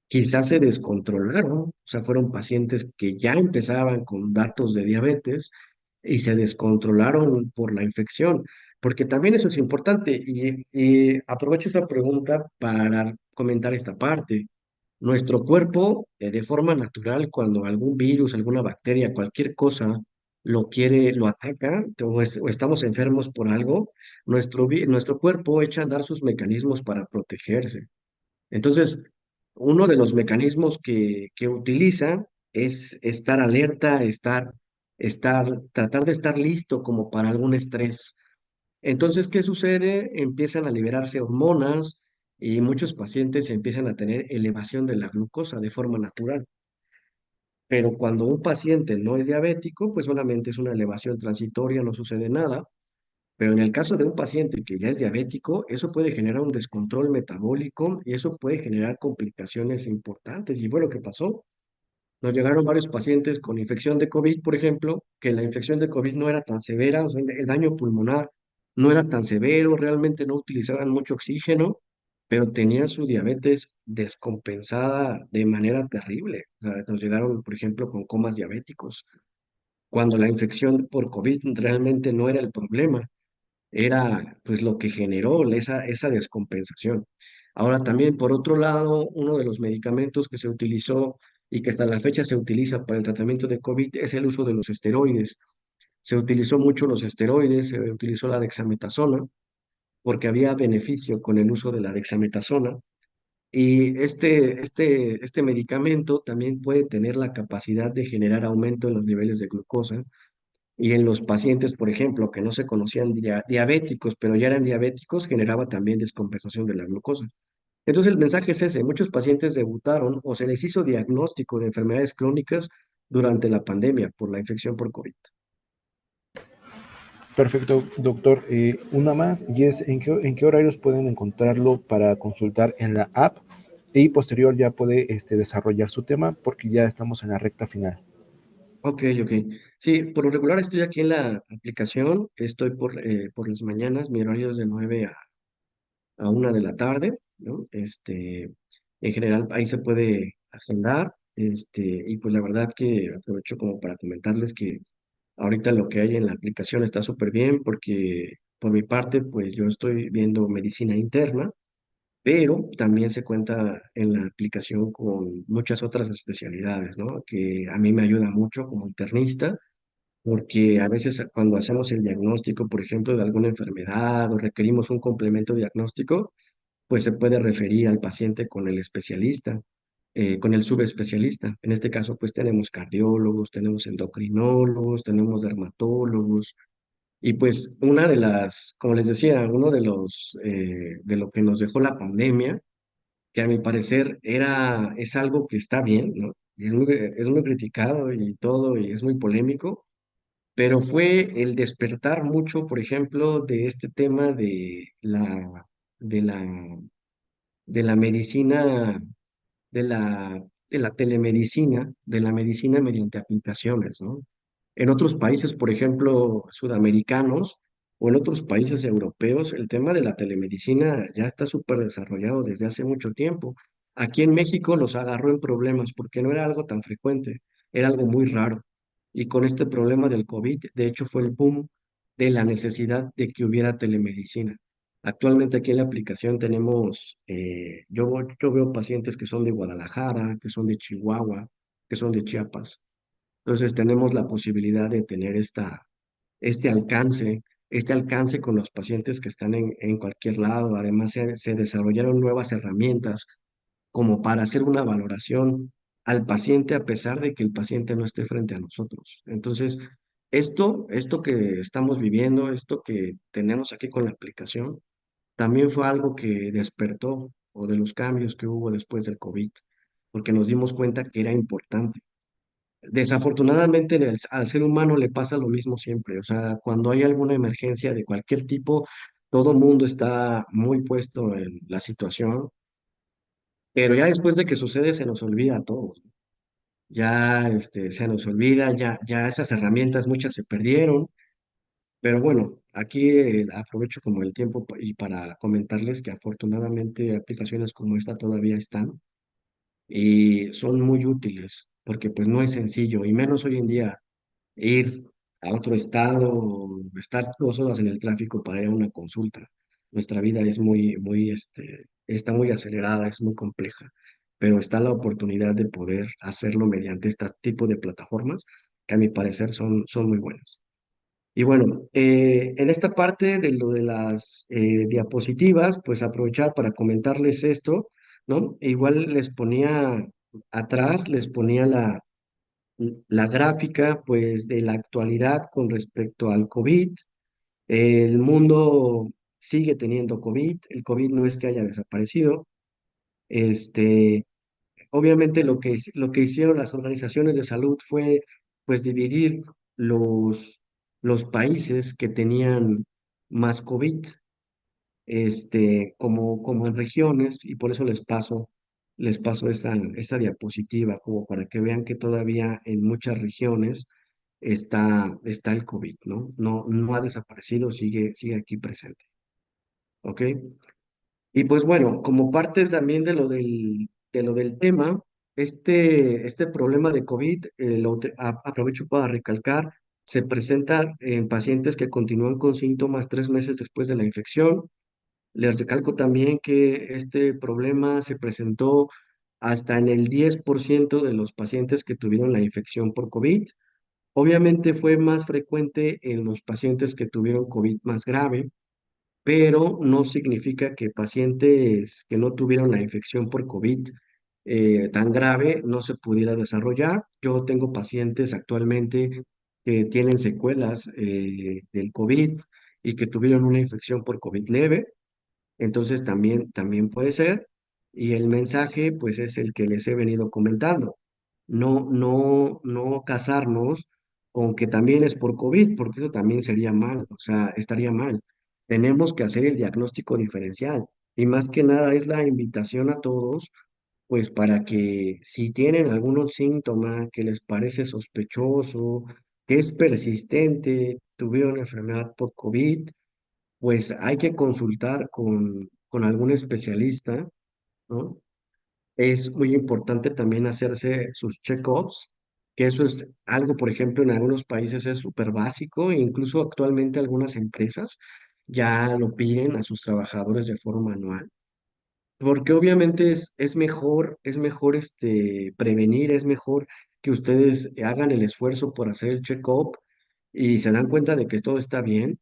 S2: quizás se descontrolaron, o sea, fueron pacientes que ya empezaban con datos de diabetes y se descontrolaron por la infección, porque también eso es importante y aprovecho esa pregunta para comentar esta parte. Nuestro cuerpo, de forma natural, cuando algún virus, alguna bacteria, cualquier cosa lo ataca o estamos enfermos por algo, nuestro cuerpo echa a andar sus mecanismos para protegerse. Entonces, uno de los mecanismos que utiliza es estar alerta, tratar de estar listo como para algún estrés. Entonces, ¿qué sucede? Empiezan a liberarse hormonas y muchos pacientes empiezan a tener elevación de la glucosa de forma natural. Pero cuando un paciente no es diabético, pues solamente es una elevación transitoria, no sucede nada. Pero en el caso de un paciente que ya es diabético, eso puede generar un descontrol metabólico y eso puede generar complicaciones importantes. Y fue lo que pasó. Nos llegaron varios pacientes con infección de COVID, por ejemplo, que la infección de COVID no era tan severa, o sea, el daño pulmonar no era tan severo, realmente no utilizaban mucho oxígeno, pero tenían su diabetes descompensada de manera terrible. O sea, nos llegaron, por ejemplo, con comas diabéticos, cuando la infección por COVID realmente no era el problema, era pues lo que generó esa descompensación. Ahora también, por otro lado, uno de los medicamentos que se utilizó y que hasta la fecha se utiliza para el tratamiento de COVID es el uso de los esteroides. Se utilizó mucho los esteroides, se utilizó la dexametasona, porque había beneficio con el uso de la dexametasona. Y este medicamento también puede tener la capacidad de generar aumento en los niveles de glucosa y en los pacientes, por ejemplo, que no se conocían diabéticos, pero ya eran diabéticos, generaba también descompensación de la glucosa. Entonces el mensaje es ese, muchos pacientes debutaron o se les hizo diagnóstico de enfermedades crónicas durante la pandemia por la infección por COVID.
S1: Perfecto, doctor. Una más, y es en qué horarios pueden encontrarlo para consultar en la app y posterior ya puede desarrollar su tema porque ya estamos en la recta final.
S2: Ok, ok. Sí, por lo regular estoy aquí en la aplicación, estoy por las mañanas, mi horario es de 9 a 1 de la tarde, ¿no? En general ahí se puede agendar, y pues la verdad que aprovecho como para comentarles que ahorita lo que hay en la aplicación está súper bien porque por mi parte, pues yo estoy viendo medicina interna, pero también se cuenta en la aplicación con muchas otras especialidades, ¿no? Que a mí me ayuda mucho como internista, porque a veces cuando hacemos el diagnóstico, por ejemplo, de alguna enfermedad o requerimos un complemento diagnóstico, pues se puede referir al paciente con el especialista, con el subespecialista. En este caso, pues tenemos cardiólogos, tenemos endocrinólogos, tenemos dermatólogos, y pues una de las, como les decía, uno de de lo que nos dejó la pandemia, que a mi parecer es algo que está bien, ¿no? Y es muy criticado y todo, y es muy polémico, pero fue el despertar mucho, por ejemplo, de este tema de la, de la medicina de la telemedicina, de la medicina mediante aplicaciones, ¿no? En otros países, por ejemplo, sudamericanos o en otros países europeos, el tema de la telemedicina ya está súper desarrollado desde hace mucho tiempo. Aquí en México nos agarró en problemas porque no era algo tan frecuente, era algo muy raro. Y con este problema del COVID, de hecho, fue el boom de la necesidad de que hubiera telemedicina. Actualmente aquí en la aplicación tenemos, yo veo pacientes que son de Guadalajara, que son de Chihuahua, que son de Chiapas. Entonces tenemos la posibilidad de tener este alcance, este alcance con los pacientes que están en cualquier lado. Además, se desarrollaron nuevas herramientas como para hacer una valoración al paciente a pesar de que el paciente no esté frente a nosotros. Entonces, esto que estamos viviendo, esto que tenemos aquí con la aplicación, también fue algo que despertó o de los cambios que hubo después del COVID, porque nos dimos cuenta que era importante. Desafortunadamente al ser humano le pasa lo mismo siempre, o sea, cuando hay alguna emergencia de cualquier tipo, todo el mundo está muy puesto en la situación, pero ya después de que sucede se nos olvida a todos, ya se nos olvida, ya esas herramientas muchas se perdieron, pero bueno, aquí aprovecho como el tiempo y para comentarles que afortunadamente aplicaciones como esta todavía están y son muy útiles, porque pues no es sencillo, y menos hoy en día ir a otro estado, estar 2 horas en el tráfico para ir a una consulta. Nuestra vida es está muy acelerada, es muy compleja, pero está la oportunidad de poder hacerlo mediante este tipo de plataformas que a mi parecer son muy buenas. Y bueno, en esta parte de lo de las diapositivas, pues aprovechar para comentarles esto, ¿no? E igual les ponía atrás, les ponía la gráfica, pues, de la actualidad con respecto al COVID. El mundo sigue teniendo COVID, el COVID no es que haya desaparecido. Este, Obviamente lo que hicieron las organizaciones de salud fue pues dividir los, los países que tenían más COVID, como en regiones, y por eso les paso esa diapositiva, como para que vean que todavía en muchas regiones está el COVID, ¿no? No ha desaparecido, sigue aquí presente, ¿ok? Y pues bueno, como parte también de lo del tema, este problema de COVID, aprovecho para recalcar, se presenta en pacientes que continúan con síntomas 3 meses después de la infección. Les recalco también que este problema se presentó hasta en el 10% de los pacientes que tuvieron la infección por COVID. Obviamente fue más frecuente en los pacientes que tuvieron COVID más grave, pero no significa que pacientes que no tuvieron la infección por COVID tan grave no se pudiera desarrollar. Yo tengo pacientes actualmente que tienen secuelas del COVID y que tuvieron una infección por COVID leve, entonces también puede ser. Y el mensaje, pues, es el que les he venido comentando. No casarnos con que también es por COVID, porque eso también sería mal, o sea, estaría mal. Tenemos que hacer el diagnóstico diferencial. Y más que nada es la invitación a todos, pues, para que si tienen algún síntoma que les parece sospechoso, que es persistente, tuvieron enfermedad por COVID, pues hay que consultar con algún especialista, ¿no? Es muy importante también hacerse sus check-ups, que eso es algo, por ejemplo, en algunos países es súper básico, e incluso actualmente algunas empresas ya lo piden a sus trabajadores de forma anual. Porque obviamente es mejor prevenir, es mejor que ustedes hagan el esfuerzo por hacer el check-up y se dan cuenta de que todo está bien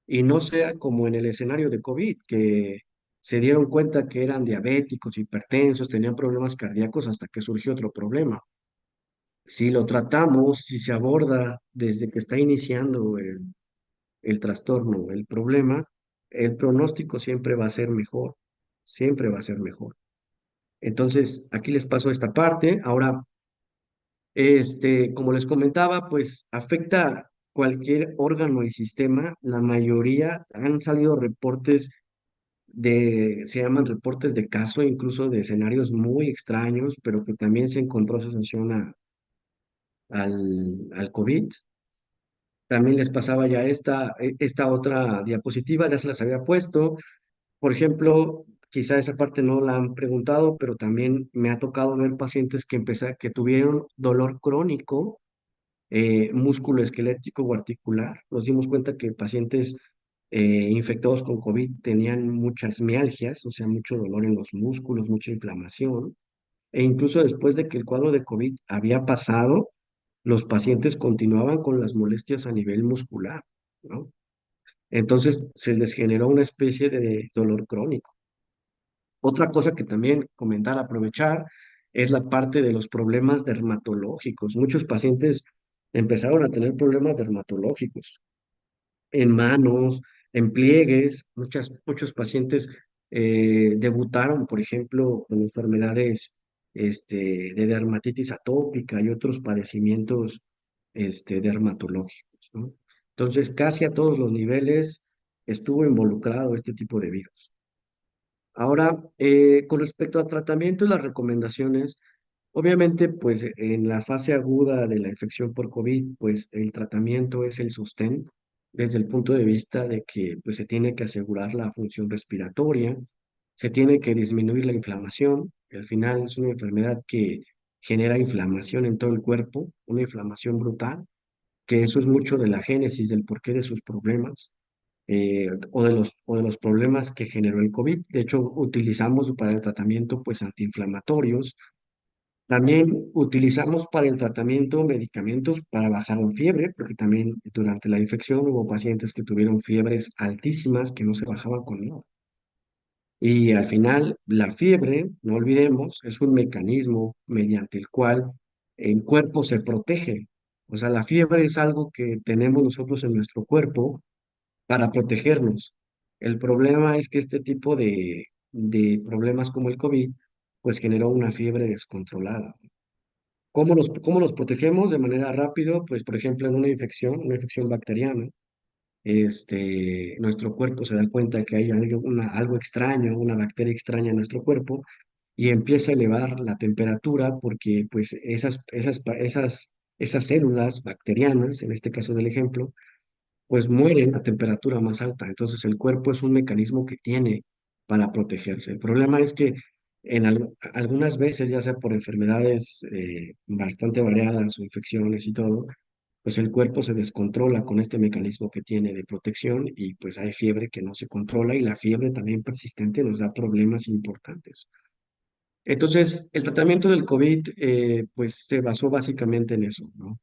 S2: y no sea como en el escenario de COVID, que se dieron cuenta que eran diabéticos, hipertensos, tenían problemas cardíacos hasta que surgió otro problema. Si lo tratamos, si se aborda desde que está iniciando el trastorno, el problema, el pronóstico siempre va a ser mejor, siempre va a ser mejor. Entonces, aquí les paso esta parte. Ahora, como les comentaba, pues afecta cualquier órgano y sistema. La mayoría han salido reportes se llaman reportes de caso, incluso de escenarios muy extraños, pero que también se encontró asociación al COVID. También les pasaba ya esta otra diapositiva, ya se las había puesto. Por ejemplo, quizá esa parte no la han preguntado, pero también me ha tocado ver pacientes que tuvieron dolor crónico, músculo esquelético o articular. Nos dimos cuenta que pacientes infectados con COVID tenían muchas mialgias, o sea, mucho dolor en los músculos, mucha inflamación. E incluso después de que el cuadro de COVID había pasado, los pacientes continuaban con las molestias a nivel muscular, ¿no? Entonces se les generó una especie de dolor crónico. Otra cosa que también comentar, aprovechar, es la parte de los problemas dermatológicos. Muchos pacientes empezaron a tener problemas dermatológicos en manos, en pliegues. Muchos pacientes debutaron, por ejemplo, con enfermedades de dermatitis atópica y otros padecimientos dermatológicos, ¿no? Entonces, casi a todos los niveles estuvo involucrado este tipo de virus. Ahora, con respecto al tratamiento y las recomendaciones, obviamente, pues en la fase aguda de la infección por COVID, pues el tratamiento es el sostén desde el punto de vista de que pues, se tiene que asegurar la función respiratoria, se tiene que disminuir la inflamación, que al final es una enfermedad que genera inflamación en todo el cuerpo, una inflamación brutal, que eso es mucho de la génesis del porqué de sus problemas o de los problemas que generó el COVID. De hecho, utilizamos para el tratamiento pues antiinflamatorios. También utilizamos para el tratamiento medicamentos para bajar la fiebre, porque también durante la infección hubo pacientes que tuvieron fiebres altísimas que no se bajaban con nada. Y al final, la fiebre, no olvidemos, es un mecanismo mediante el cual el cuerpo se protege. O sea, la fiebre es algo que tenemos nosotros en nuestro cuerpo para protegernos. El problema es que este tipo de problemas como el COVID, pues generó una fiebre descontrolada. Cómo los protegemos de manera rápida? Pues, por ejemplo, en una infección bacteriana, nuestro cuerpo se da cuenta que hay algo extraño, una bacteria extraña en nuestro cuerpo, y empieza a elevar la temperatura porque pues esas células bacterianas, en este caso del ejemplo, pues mueren a temperatura más alta. Entonces el cuerpo es un mecanismo que tiene para protegerse. El problema es que algunas veces, ya sea por enfermedades bastante variadas o infecciones y todo, pues el cuerpo se descontrola con este mecanismo que tiene de protección y pues hay fiebre que no se controla y la fiebre también persistente nos da problemas importantes. Entonces, el tratamiento del COVID pues se basó básicamente en eso, ¿no?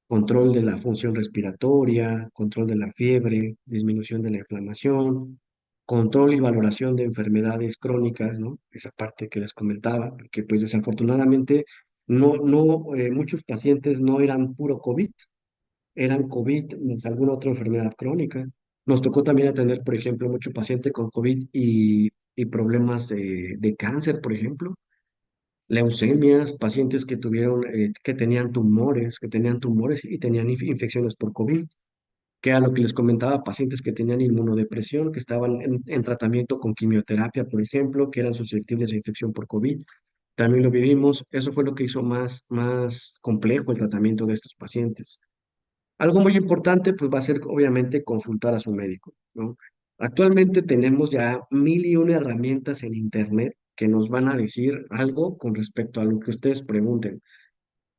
S2: Control de la función respiratoria, control de la fiebre, disminución de la inflamación, control y valoración de enfermedades crónicas, ¿no? Esa parte que les comentaba, porque pues desafortunadamente muchos pacientes no eran puro COVID, eran COVID más alguna otra enfermedad crónica. Nos tocó también atender, por ejemplo, mucho paciente con COVID y problemas de cáncer, por ejemplo, leucemias, pacientes que tenían tumores y tenían infecciones por COVID, que a lo que les comentaba, pacientes que tenían inmunodepresión, que estaban en tratamiento con quimioterapia, por ejemplo, que eran susceptibles a infección por COVID. También lo vivimos, eso fue lo que hizo más complejo el tratamiento de estos pacientes. Algo muy importante, pues va a ser obviamente consultar a su médico, ¿no? Actualmente tenemos ya mil y una herramientas en Internet que nos van a decir algo con respecto a lo que ustedes pregunten.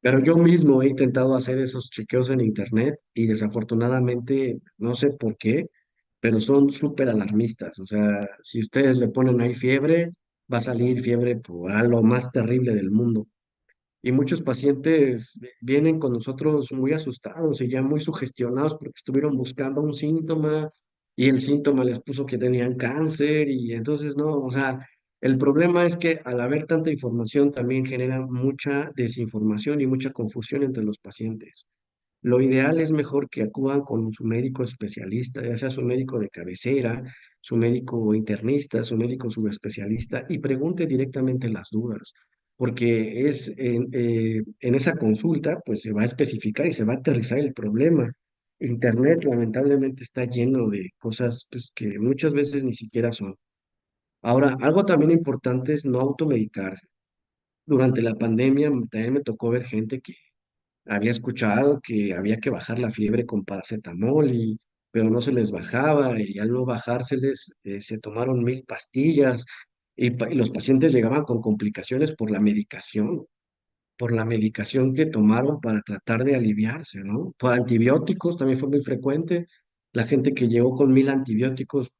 S2: Pero yo mismo he intentado hacer esos chequeos en Internet y desafortunadamente, no sé por qué, pero son súper alarmistas. O sea, si ustedes le ponen ahí fiebre, va a salir fiebre por lo más terrible del mundo. Y muchos pacientes vienen con nosotros muy asustados y ya muy sugestionados porque estuvieron buscando un síntoma y el síntoma les puso que tenían cáncer y entonces no, o sea, el problema es que al haber tanta información también genera mucha desinformación y mucha confusión entre los pacientes. Lo ideal es mejor que acudan con su médico especialista, ya sea su médico de cabecera, su médico internista, su médico subespecialista, y pregunte directamente las dudas, porque en esa consulta, pues se va a especificar y se va a aterrizar el problema. Internet lamentablemente está lleno de cosas pues, que muchas veces ni siquiera son. Ahora, algo también importante es no automedicarse. Durante la pandemia también me tocó ver gente que había escuchado que había que bajar la fiebre con paracetamol, pero no se les bajaba y al no bajárseles se tomaron 1000 pastillas y los pacientes llegaban con complicaciones por la medicación que tomaron para tratar de aliviarse, ¿no? Por antibióticos también fue muy frecuente. La gente que llegó con 1000 antibióticos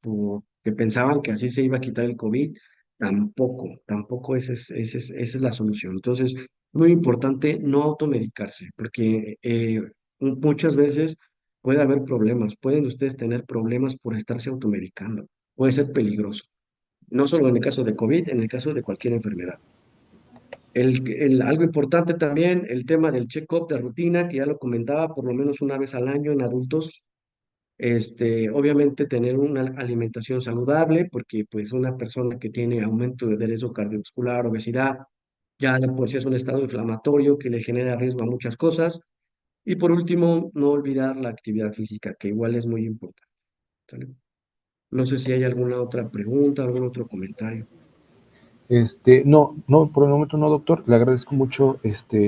S2: que pensaban que así se iba a quitar el COVID, tampoco esa es la solución. Entonces, muy importante no automedicarse, porque muchas veces puede haber problemas, pueden ustedes tener problemas por estarse automedicando, puede ser peligroso, no solo en el caso de COVID, en el caso de cualquier enfermedad. Algo importante también, el tema del check-up de rutina, que ya lo comentaba, por lo menos una vez al año en adultos. Obviamente tener una alimentación saludable, porque pues una persona que tiene aumento de riesgo cardiovascular, obesidad, ya de por sí es un estado inflamatorio que le genera riesgo a muchas cosas. Y por último, no olvidar la actividad física, que igual es muy importante. ¿Sale? No sé si hay alguna otra pregunta, algún otro comentario.
S1: No, no, por el momento no, doctor. Le agradezco mucho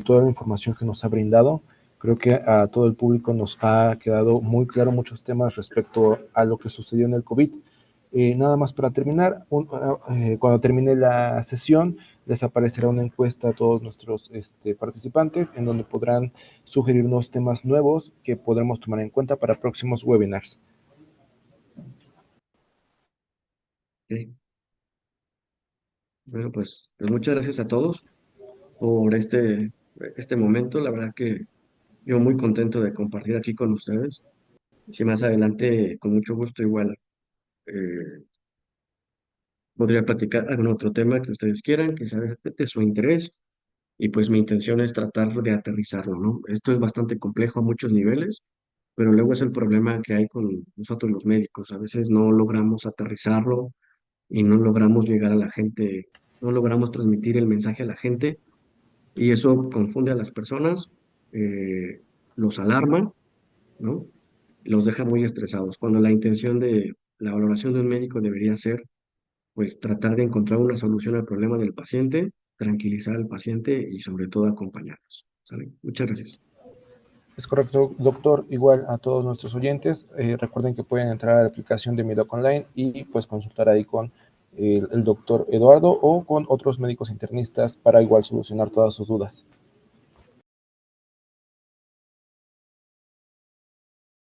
S1: toda la información que nos ha brindado. Creo que a todo el público nos ha quedado muy claro muchos temas respecto a lo que sucedió en el COVID. Nada más para terminar, cuando termine la sesión, les aparecerá una encuesta a todos nuestros participantes en donde podrán sugerirnos temas nuevos que podremos tomar en cuenta para próximos webinars.
S2: ¿Sí? Bueno, pues muchas gracias a todos por este momento. La verdad que yo muy contento de compartir aquí con ustedes. Si más adelante, con mucho gusto, igual eh, podría platicar algún otro tema que ustedes quieran, que sea de su interés, y pues mi intención es tratar de aterrizarlo, ¿no? Esto es bastante complejo a muchos niveles, pero luego es el problema que hay con nosotros los médicos. A veces no logramos aterrizarlo y no logramos llegar a la gente, no logramos transmitir el mensaje a la gente y eso confunde a las personas, los alarma, ¿no? Los deja muy estresados, cuando la intención de la valoración de un médico debería ser, pues, tratar de encontrar una solución al problema del paciente, tranquilizar al paciente y sobre todo acompañarlos. ¿Sale? Muchas gracias.
S1: Es correcto, doctor. Igual a todos nuestros oyentes, recuerden que pueden entrar a la aplicación de Midoc Online y pues consultar ahí con el doctor Eduardo o con otros médicos internistas para igual solucionar todas sus dudas.